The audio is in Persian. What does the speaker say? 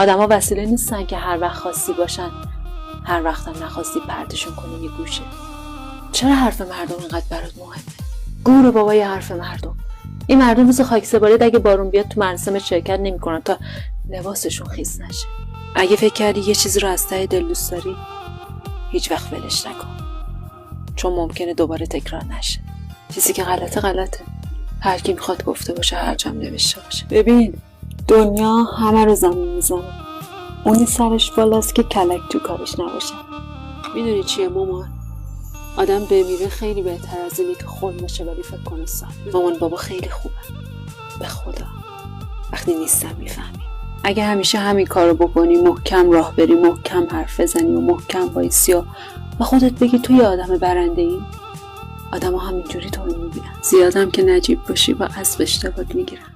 آدما وسیله نیستن که هر وقت خواستی باشن، هر وقت هم نخواستی پرتشون کنی یه گوشه. چرا حرف مردم اینقدر برات مهمه؟ گور بابای حرف مردم. این مردم مثل خاکسپاری اگه بارون بیاد تو مراسم شرکت نمیکنن تا لباسشون خیس نشه. اگه فکر کردی یه چیزی رو از ته دل دوست داری، هیچ وقت ولش نکن، چون ممکنه دوباره تکرار نشه. چیزی که غلطه. هر کی میخواد گفته باشه، هر جام نوشته باشه. ببین، دنیا همه رو زمین میزنه، اونی سرش بالاست که کلک تو کارش نباشه. میدونی چیه مامان؟ آدم بمیره خیلی بهتر از اینه که خون باشه ولی فکر کنه سال. مامان بابا خیلی خوبه، به خدا وقتی نیستم میفهمی. اگه همیشه همین کارو بکنی، محکم راه بری، محکم حرف بزنی و محکم وایسی و خودت بگی تو یه آدم برنده ای، آدم ها همینجوری تو رو میبینن. زیادم که نجیب باشی با اسب اشتباهت میگیرن.